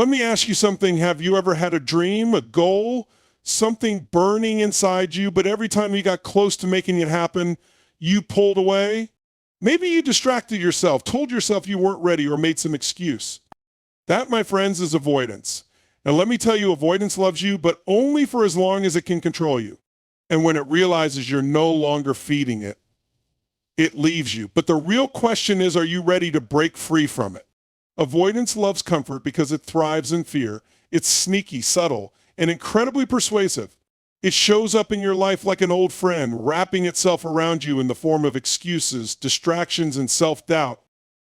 Let me ask you something. Have you ever had a dream, a goal, something burning inside you, but every time you got close to making it happen, you pulled away? Maybe you distracted yourself, told yourself you weren't ready, or made some excuse. That, my friends, is avoidance. And let me tell you, avoidance loves you, but only for as long as it can control you. And when it realizes you're no longer feeding it, it leaves you. But the real question is, are you ready to break free from it? Avoidance loves comfort because it thrives in fear. It's sneaky, subtle, and incredibly persuasive. It shows up in your life like an old friend, wrapping itself around you in the form of excuses, distractions, and self-doubt.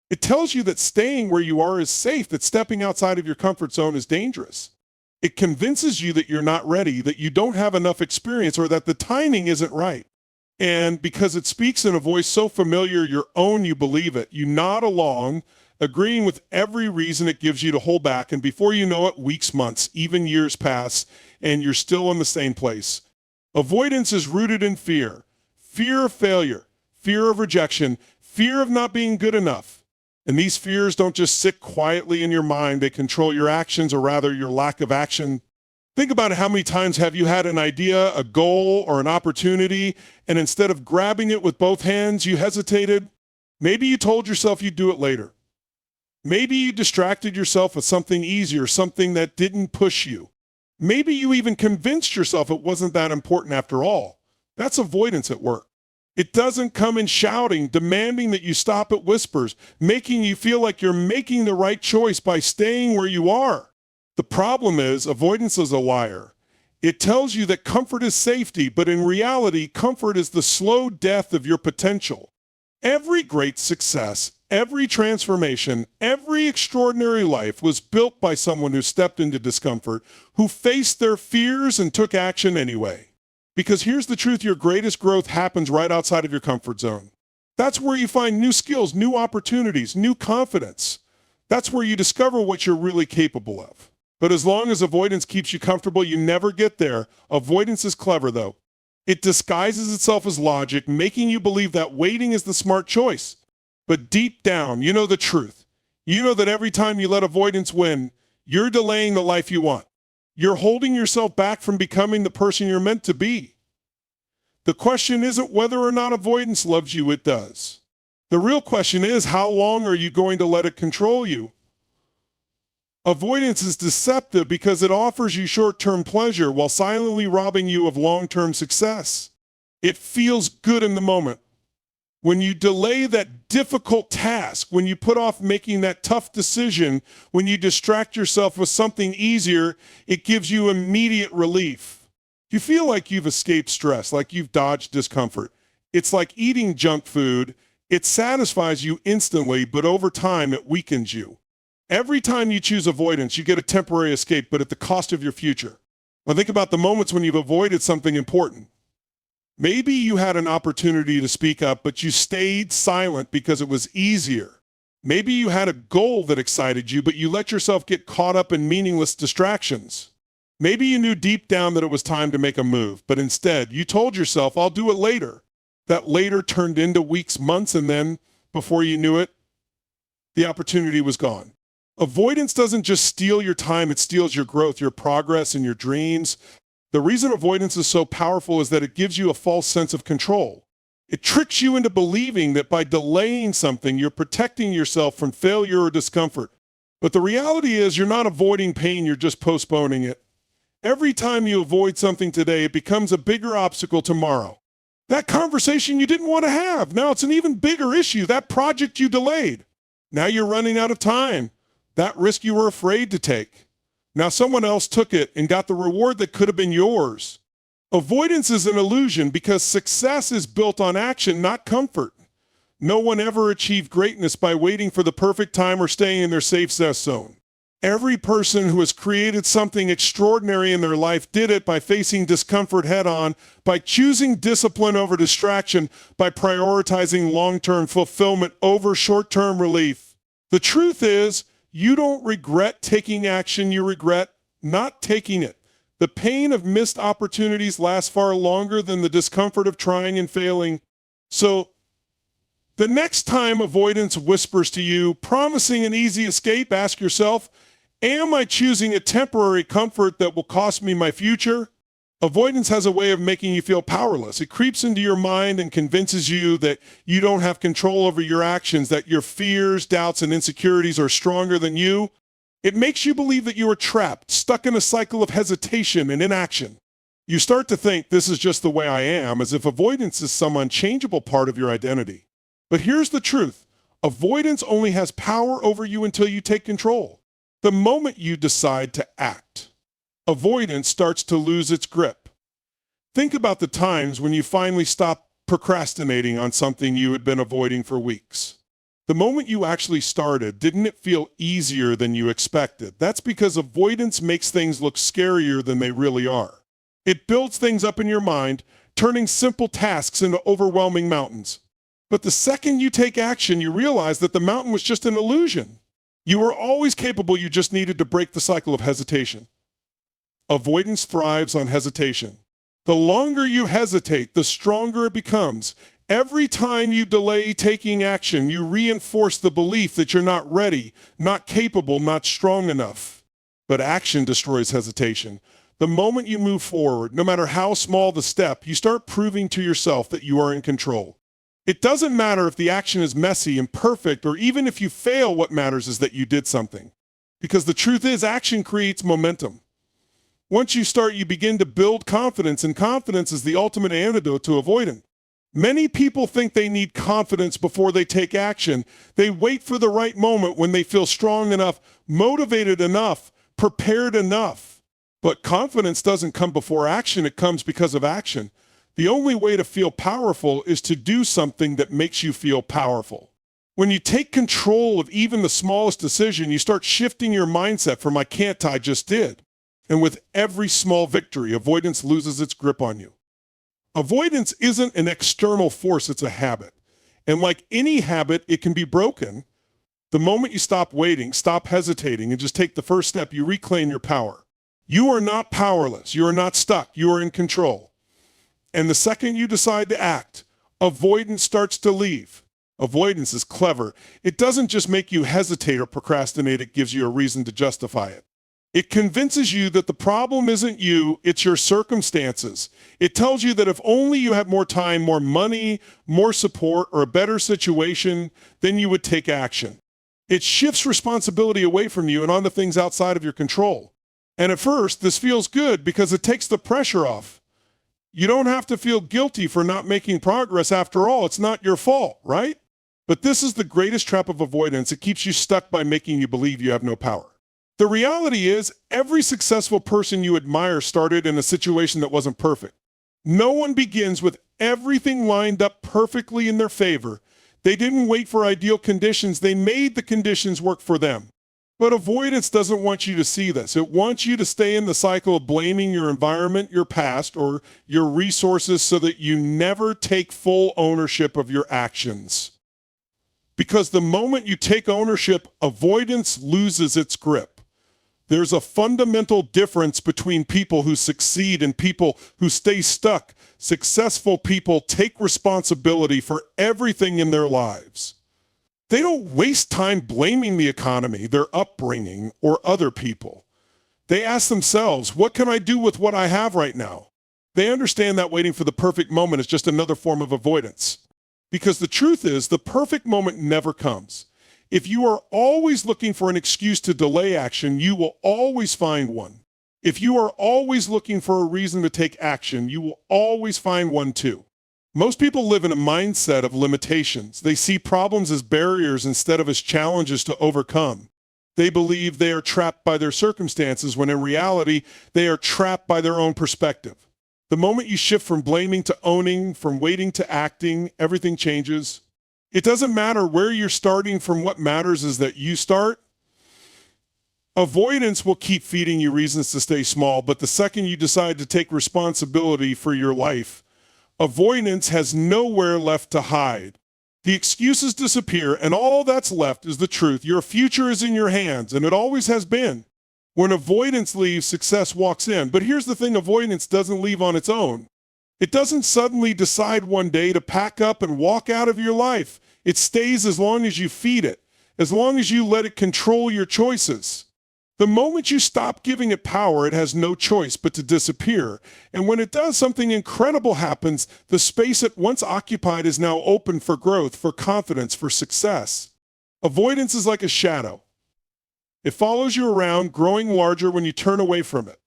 It tells you that staying where you are is safe, that stepping outside of your comfort zone is dangerous. It convinces you that you're not ready, that you don't have enough experience, or that the timing isn't right. And because it speaks in a voice so familiar, your own, you believe it. You nod along, agreeing with every reason it gives you to hold back, and before you know it, weeks, months, even years pass, and you're still in the same place. Avoidance is rooted in fear. Fear of failure, fear of rejection, fear of not being good enough. And these fears don't just sit quietly in your mind, they control your actions, or rather your lack of action. Think about how many times have you had an idea, a goal, or an opportunity, and instead of grabbing it with both hands, you hesitated? Maybe you told yourself you'd do it later. Maybe you distracted yourself with something easier, something that didn't push you. Maybe you even convinced yourself it wasn't that important after all. That's avoidance at work. It doesn't come in shouting, demanding that you stop at whispers, making you feel like you're making the right choice by staying where you are. The problem is, avoidance is a liar. It tells you that comfort is safety, but in reality, comfort is the slow death of your potential. Every great success, every transformation, every extraordinary life was built by someone who stepped into discomfort, who faced their fears and took action anyway. Because here's the truth, your greatest growth happens right outside of your comfort zone. That's where you find new skills, new opportunities, new confidence. That's where you discover what you're really capable of. But as long as avoidance keeps you comfortable, you never get there. Avoidance is clever, though. It disguises itself as logic, making you believe that waiting is the smart choice. But deep down, you know the truth. You know that every time you let avoidance win, you're delaying the life you want. You're holding yourself back from becoming the person you're meant to be. The question isn't whether or not avoidance loves you, it does. The real question is, how long are you going to let it control you? Avoidance is deceptive because it offers you short-term pleasure while silently robbing you of long-term success. It feels good in the moment. When you delay that difficult task, when you put off making that tough decision, when you distract yourself with something easier, it gives you immediate relief. You feel like you've escaped stress, like you've dodged discomfort. It's like eating junk food. It satisfies you instantly, but over time it weakens you. Every time you choose avoidance, you get a temporary escape, but at the cost of your future. Now think about the moments when you've avoided something important. Maybe you had an opportunity to speak up, but you stayed silent because it was easier. Maybe you had a goal that excited you, but you let yourself get caught up in meaningless distractions. Maybe you knew deep down that it was time to make a move, but instead you told yourself, I'll do it later. That later turned into weeks, months, and then, before you knew it, the opportunity was gone. Avoidance doesn't just steal your time, it steals your growth, your progress, and your dreams. The reason avoidance is so powerful is that it gives you a false sense of control. It tricks you into believing that by delaying something, you're protecting yourself from failure or discomfort. But the reality is you're not avoiding pain, you're just postponing it. Every time you avoid something today, it becomes a bigger obstacle tomorrow. That conversation you didn't want to have, now it's an even bigger issue. That project you delayed, now you're running out of time. That risk you were afraid to take. Now someone else took it and got the reward that could have been yours. Avoidance is an illusion because success is built on action, not comfort. No one ever achieved greatness by waiting for the perfect time or staying in their safe zone. Every person who has created something extraordinary in their life did it by facing discomfort head-on, by choosing discipline over distraction, by prioritizing long-term fulfillment over short-term relief. The truth is, you don't regret taking action, you regret not taking it. The pain of missed opportunities lasts far longer than the discomfort of trying and failing. So, the next time avoidance whispers to you, promising an easy escape, ask yourself, Am I choosing a temporary comfort that will cost me my future? Avoidance has a way of making you feel powerless. It creeps into your mind and convinces you that you don't have control over your actions, that your fears, doubts, and insecurities are stronger than you. It makes you believe that you are trapped, stuck in a cycle of hesitation and inaction. You start to think this is just the way I am, as if avoidance is some unchangeable part of your identity. But here's the truth. Avoidance only has power over you until you take control. The moment you decide to act, avoidance starts to lose its grip. Think about the times when you finally stopped procrastinating on something you had been avoiding for weeks. The moment you actually started, didn't it feel easier than you expected? That's because avoidance makes things look scarier than they really are. It builds things up in your mind, turning simple tasks into overwhelming mountains. But the second you take action, you realize that the mountain was just an illusion. You were always capable, you just needed to break the cycle of hesitation. Avoidance thrives on hesitation. The longer you hesitate, the stronger it becomes. Every time you delay taking action, you reinforce the belief that you're not ready, not capable, not strong enough. But action destroys hesitation. The moment you move forward, no matter how small the step, you start proving to yourself that you are in control. It doesn't matter if the action is messy, imperfect, or even if you fail, what matters is that you did something. Because the truth is, action creates momentum. Once you start, you begin to build confidence, and confidence is the ultimate antidote to avoidance. Many people think they need confidence before they take action. They wait for the right moment when they feel strong enough, motivated enough, prepared enough. But confidence doesn't come before action, it comes because of action. The only way to feel powerful is to do something that makes you feel powerful. When you take control of even the smallest decision, you start shifting your mindset from I can't to I just did. And with every small victory, avoidance loses its grip on you. Avoidance isn't an external force, it's a habit. And like any habit, it can be broken. The moment you stop waiting, stop hesitating, and just take the first step, you reclaim your power. You are not powerless. You are not stuck. You are in control. And the second you decide to act, avoidance starts to leave. Avoidance is clever. It doesn't just make you hesitate or procrastinate, it gives you a reason to justify it. It convinces you that the problem isn't you, it's your circumstances. It tells you that if only you had more time, more money, more support, or a better situation, then you would take action. It shifts responsibility away from you and onto things outside of your control. And at first, this feels good because it takes the pressure off. You don't have to feel guilty for not making progress. After all, it's not your fault, right? But this is the greatest trap of avoidance. It keeps you stuck by making you believe you have no power. The reality is, every successful person you admire started in a situation that wasn't perfect. No one begins with everything lined up perfectly in their favor. They didn't wait for ideal conditions. They made the conditions work for them. But avoidance doesn't want you to see this. It wants you to stay in the cycle of blaming your environment, your past, or your resources so that you never take full ownership of your actions. Because the moment you take ownership, avoidance loses its grip. There's a fundamental difference between people who succeed and people who stay stuck. Successful people take responsibility for everything in their lives. They don't waste time blaming the economy, their upbringing, or other people. They ask themselves, what can I do with what I have right now? They understand that waiting for the perfect moment is just another form of avoidance. Because the truth is, the perfect moment never comes. If you are always looking for an excuse to delay action, you will always find one. If you are always looking for a reason to take action, you will always find one too. Most people live in a mindset of limitations. They see problems as barriers instead of as challenges to overcome. They believe they are trapped by their circumstances when in reality, they are trapped by their own perspective. The moment you shift from blaming to owning, from waiting to acting, everything changes. It doesn't matter where you're starting from. What matters is that you start. Avoidance will keep feeding you reasons to stay small, but the second you decide to take responsibility for your life, avoidance has nowhere left to hide. The excuses disappear, and all that's left is the truth. Your future is in your hands, and it always has been. When avoidance leaves, success walks in. But here's the thing, avoidance doesn't leave on its own. It doesn't suddenly decide one day to pack up and walk out of your life. It stays as long as you feed it, as long as you let it control your choices. The moment you stop giving it power, it has no choice but to disappear. And when it does, something incredible happens. The space it once occupied is now open for growth, for confidence, for success. Avoidance is like a shadow. It follows you around, growing larger when you turn away from it.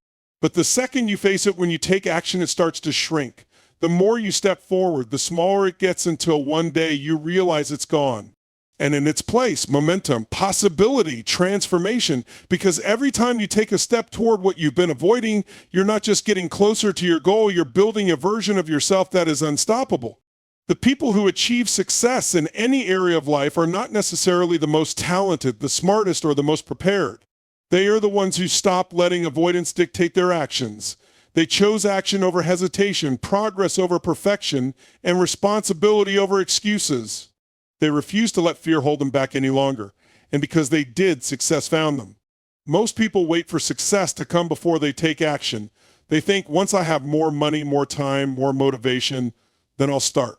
But the second you face it, when you take action, it starts to shrink. The more you step forward, the smaller it gets until one day you realize it's gone. And in its place, momentum, possibility, transformation, because every time you take a step toward what you've been avoiding, you're not just getting closer to your goal, you're building a version of yourself that is unstoppable. The people who achieve success in any area of life are not necessarily the most talented, the smartest, or the most prepared. They are the ones who stop letting avoidance dictate their actions. They chose action over hesitation, progress over perfection, and responsibility over excuses. They refused to let fear hold them back any longer. And because they did, success found them. Most people wait for success to come before they take action. They think, once I have more money, more time, more motivation, then I'll start.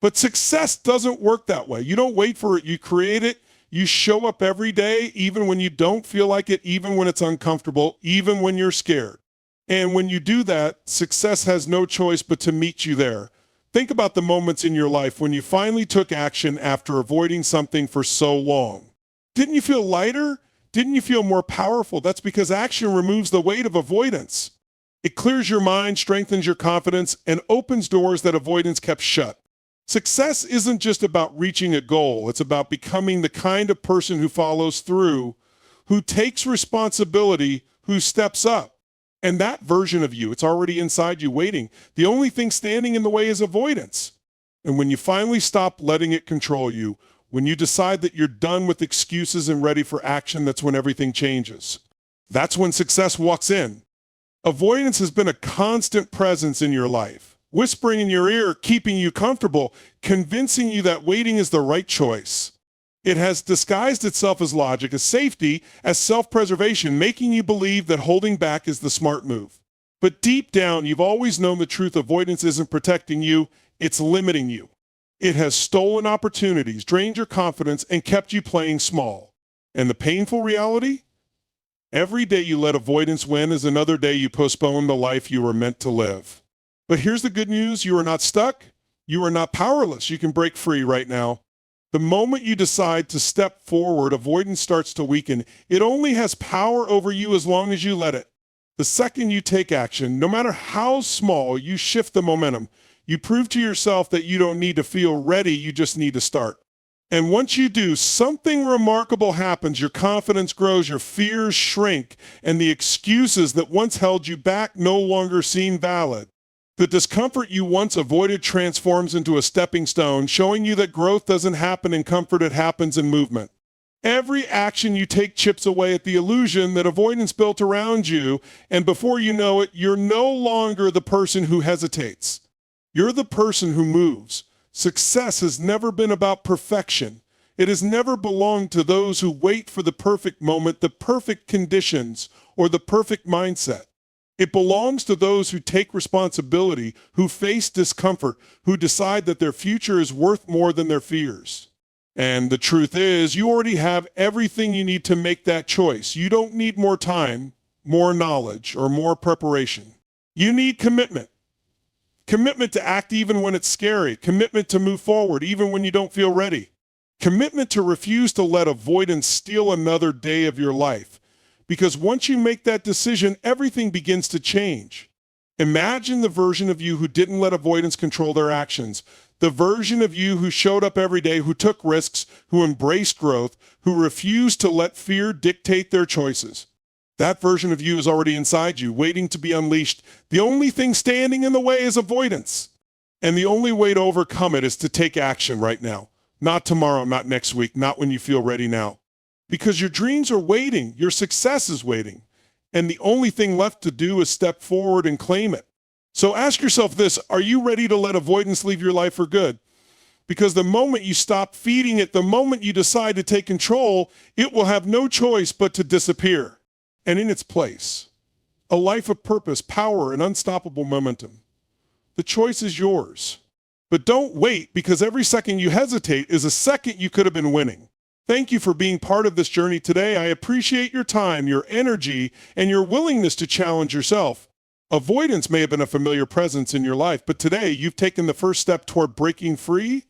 But success doesn't work that way. You don't wait for it. You create it. You show up every day, even when you don't feel like it, even when it's uncomfortable, even when you're scared. And when you do that, success has no choice but to meet you there. Think about the moments in your life when you finally took action after avoiding something for so long. Didn't you feel lighter? Didn't you feel more powerful? That's because action removes the weight of avoidance. It clears your mind, strengthens your confidence, and opens doors that avoidance kept shut. Success isn't just about reaching a goal. It's about becoming the kind of person who follows through, who takes responsibility, who steps up. And that version of you, it's already inside you waiting. The only thing standing in the way is avoidance. And when you finally stop letting it control you, when you decide that you're done with excuses and ready for action, that's when everything changes. That's when success walks in. Avoidance has been a constant presence in your life, whispering in your ear, keeping you comfortable, convincing you that waiting is the right choice. It has disguised itself as logic, as safety, as self-preservation, making you believe that holding back is the smart move. But deep down, you've always known the truth. Avoidance isn't protecting you, it's limiting you. It has stolen opportunities, drained your confidence, and kept you playing small. And the painful reality? Every day you let avoidance win is another day you postpone the life you were meant to live. But here's the good news. You are not stuck. You are not powerless. You can break free right now. The moment you decide to step forward, avoidance starts to weaken. It only has power over you as long as you let it. The second you take action, no matter how small, you shift the momentum. You prove to yourself that you don't need to feel ready, you just need to start. And once you do, something remarkable happens. Your confidence grows, your fears shrink, and the excuses that once held you back no longer seem valid. The discomfort you once avoided transforms into a stepping stone, showing you that growth doesn't happen in comfort, it happens in movement. Every action you take chips away at the illusion that avoidance built around you, and before you know it, you're no longer the person who hesitates. You're the person who moves. Success has never been about perfection. It has never belonged to those who wait for the perfect moment, the perfect conditions, or the perfect mindset. It belongs to those who take responsibility, who face discomfort, who decide that their future is worth more than their fears. And the truth is, you already have everything you need to make that choice. You don't need more time, more knowledge, or more preparation. You need commitment. Commitment to act even when it's scary. Commitment to move forward even when you don't feel ready. Commitment to refuse to let avoidance steal another day of your life. Because once you make that decision, everything begins to change. Imagine the version of you who didn't let avoidance control their actions. The version of you who showed up every day, who took risks, who embraced growth, who refused to let fear dictate their choices. That version of you is already inside you, waiting to be unleashed. The only thing standing in the way is avoidance. And the only way to overcome it is to take action right now. Not tomorrow, not next week, not when you feel ready now. Because your dreams are waiting, your success is waiting, and the only thing left to do is step forward and claim it. So ask yourself this: are you ready to let avoidance leave your life for good? Because the moment you stop feeding it, the moment you decide to take control, it will have no choice but to disappear. And in its place, a life of purpose, power, and unstoppable momentum. The choice is yours. But don't wait, because every second you hesitate is a second you could have been winning. Thank you for being part of this journey today. I appreciate your time, your energy, and your willingness to challenge yourself. Avoidance may have been a familiar presence in your life, but today you've taken the first step toward breaking free.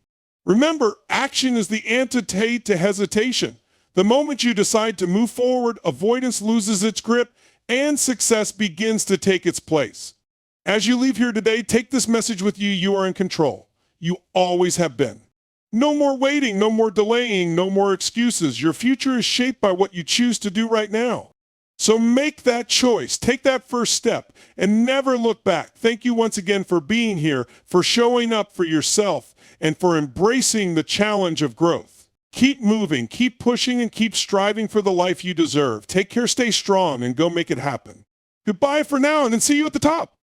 Remember, action is the antidote to hesitation. The moment you decide to move forward, avoidance loses its grip and success begins to take its place. As you leave here today, take this message with you. You are in control. You always have been. No more waiting, no more delaying, no more excuses. Your future is shaped by what you choose to do right now. So make that choice, take that first step, and never look back. Thank you once again for being here, for showing up for yourself, and for embracing the challenge of growth. Keep moving, keep pushing, and keep striving for the life you deserve. Take care, stay strong, and go make it happen. Goodbye for now, and then see you at the top.